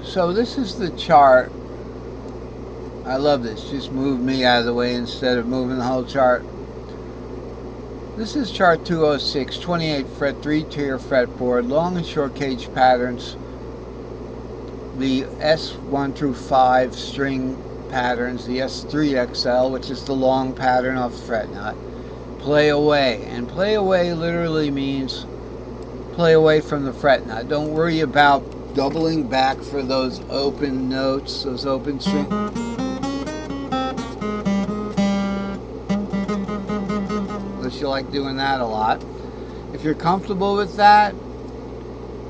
So this is the chart. I love this. Just move me out of the way instead of moving the whole chart. This is chart 206, 28 fret, 3-tier fretboard, long and short cage patterns. The S1 through 5 string patterns, the S3XL, which is the long pattern off the fret nut. Play away. And play away literally means play away from the fret nut. Don't worry about doubling back for those open notes, those open strings. Unless you like doing that a lot. If you're comfortable with that,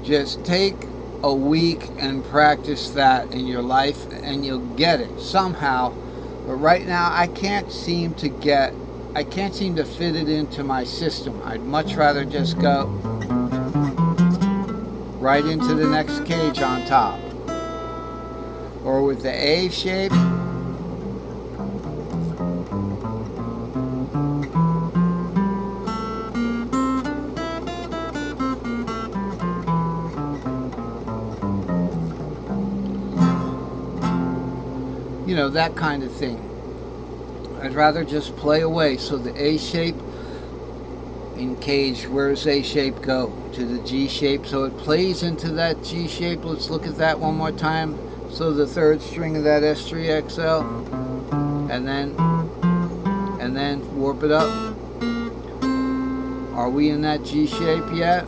just take a week and practice that in your life and you'll get it somehow. But right now I can't seem to fit it into my system. I'd much rather just go right into the next cage on top. Or with the A shape, you know, that kind of thing. I'd rather just play away. So the A shape in cage, where does A shape go? To the G shape. So it plays into that G shape. Let's look at that one more time. So the third string of that S3XL, and then warp it up. Are we in that G shape yet?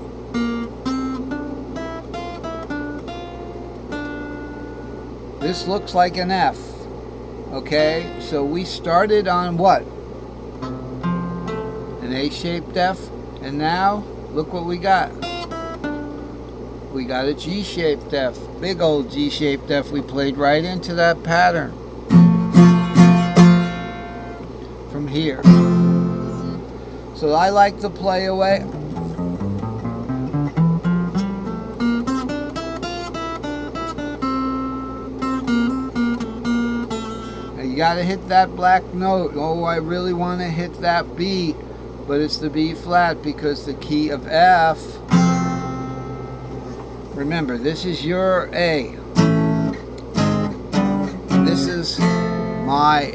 This looks like an F. Okay, so we started on what? An A-shaped F, and now look what we got. We got a G-shaped F, big old G-shaped F. We played right into that pattern from here. So I like to play away. You gotta hit that black note. Oh, I really want to hit that B, but it's the B flat because the key of F. Remember, this is your A. This is my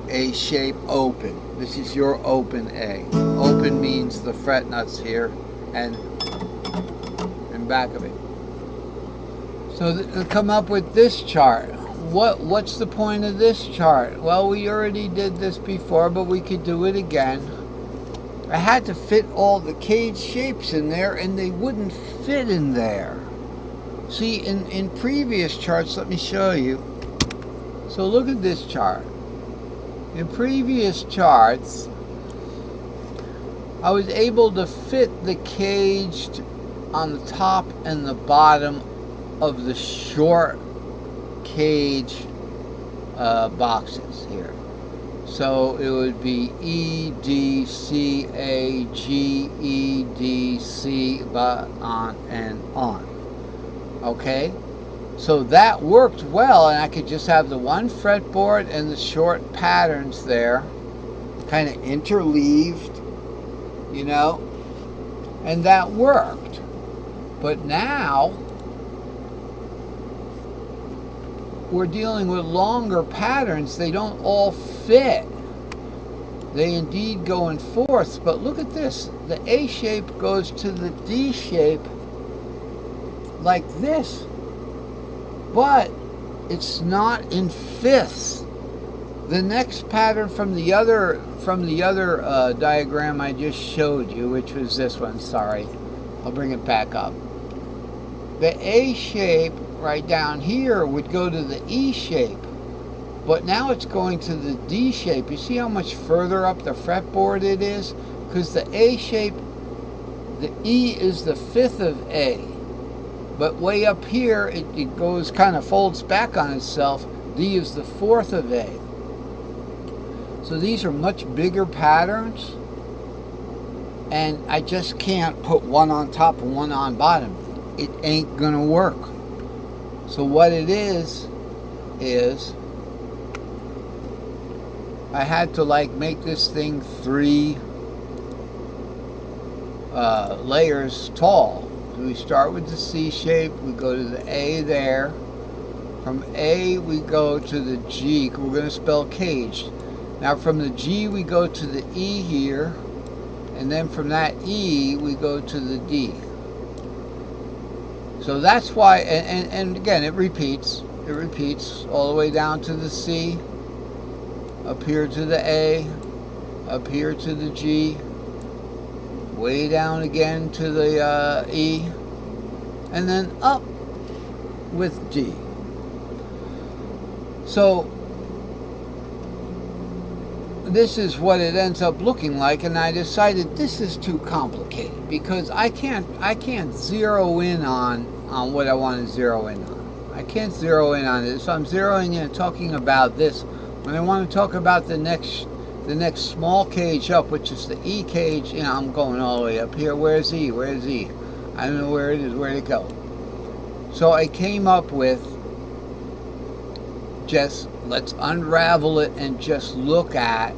A shape open. This is your open A. Open means the fret nuts here and back of it. So to come up with this chart. What's the point of this chart? Well, we already did this before, but we could do it again. I had to fit all the cage shapes in there, and they wouldn't fit in there. See, in previous charts, let me show you. So look at this chart. In previous charts, I was able to fit the cage on the top and the bottom of the short cage boxes here. So it would be E, D, C, A, G, E, D, C, on and on. Okay? So that worked well, and I could just have the one fretboard and the short patterns there, kind of interleaved, you know, and that worked. But now we're dealing with longer patterns. They don't all fit. They indeed go in fourths, but look at this. The A shape goes to the D shape like this, but it's not in fifths. The next pattern from the other diagram I just showed you, which was this one, sorry, I'll bring it back up. The A shape right down here would go to the E shape, but now it's going to the D shape. You see how much further up the fretboard it is? Because the A shape, the E is the fifth of A, but way up here it goes, kind of folds back on itself. D is the fourth of A. So these are much bigger patterns, and I just can't put one on top and one on bottom. It ain't gonna work. So what it is I had to like make this thing 3 layers tall. So we start with the C shape, we go to the A there, From A we go to the G. We're going to spell caged. Now from the G we go to the E here, and then from that E we go to the D. So that's why, and again, it repeats all the way down to the C, up here to the A, up here to the G, way down again to the E, and then up with D. So this is what it ends up looking like, and I decided this is too complicated because I can't zero in on what I want to zero in on. I can't zero in on it. So I'm zeroing in and talking about this. When I want to talk about the next small cage up, which is the E cage, you know, I'm going all the way up here. Where's E? Where's E? I don't know where it is. Where'd it go? So I came up with just, let's unravel it and just look at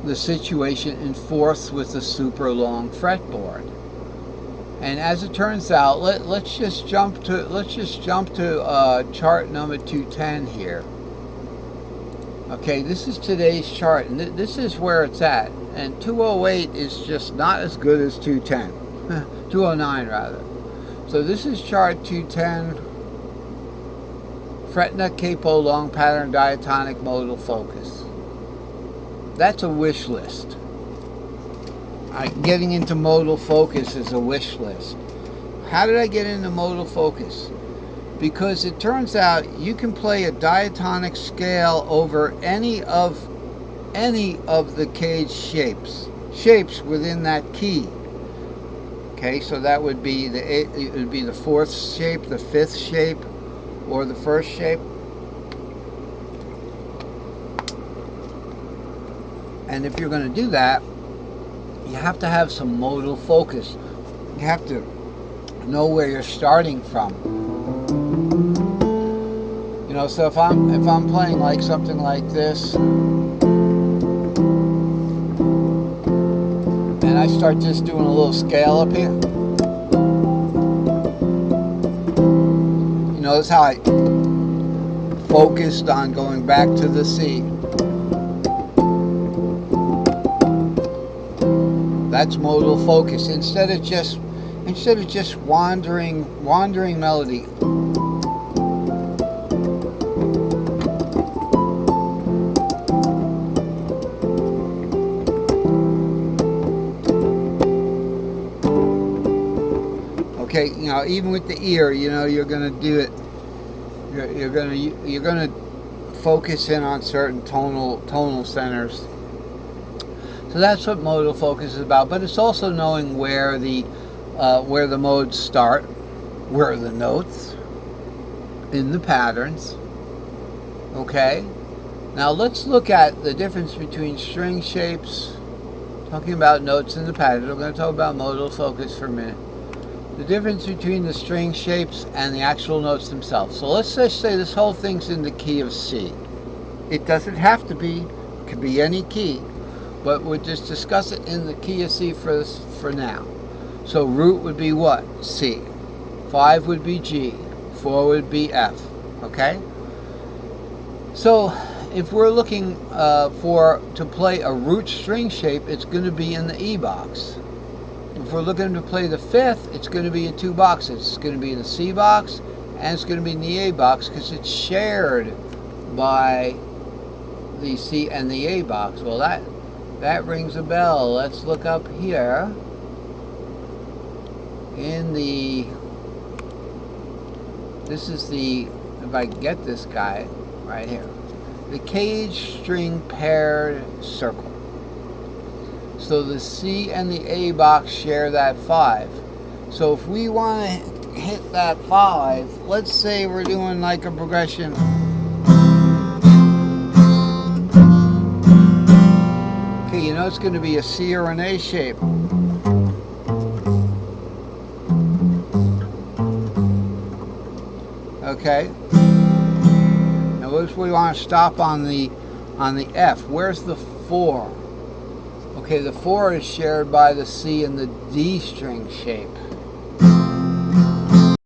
the situation in fourths with a super long fretboard. And as it turns out, let's just jump to chart number 210 here. Okay, this is today's chart, and this is where it's at. And 208 is just not as good as 210, 209 rather. So this is chart 210. Fret nut capo long pattern diatonic modal focus. That's a wish list. Getting into modal focus is a wish list. How did I get into modal focus? Because it turns out you can play a diatonic scale over any of the cage shapes within that key. Okay, so that would be the fourth shape, the fifth shape, or the first shape. And if you're going to do that, you have to have some modal focus. You have to know where you're starting from. You know, so if I'm playing like something like this, and I start just doing a little scale up here, you notice how I focused on going back to the C. That's modal focus. Instead of just wandering melody. Okay, you know, even with the ear, you know, you're going to do it. You're going to focus in on certain tonal centers. So that's what modal focus is about. But it's also knowing where the modes start, where are the notes in the patterns. Okay. Now let's look at the difference between string shapes. Talking about notes in the pattern. We're going to talk about modal focus for a minute. The difference between the string shapes and the actual notes themselves. So let's just say this whole thing's in the key of C. It doesn't have to be. It could be any key. But we'll just discuss it in the key of C for now. So root would be what? C. 5 would be G. 4 would be F. Okay? So if we're looking to play a root string shape, it's going to be in the E box. If we're looking to play the fifth, it's going to be in two boxes. It's going to be in the C box, and it's going to be in the A box because it's shared by the C and the A box. Well, that rings a bell. Let's look up here in the, this is the, if I get this guy right here, the cage string paired circle. So the C and the A box share that 5. So if we want to hit that 5, let's say we're doing like a progression. Okay, you know it's going to be a C or an A shape. Okay. Now if we want to stop on the F, where's the 4? Okay, the 4 is shared by the C and the D string shape.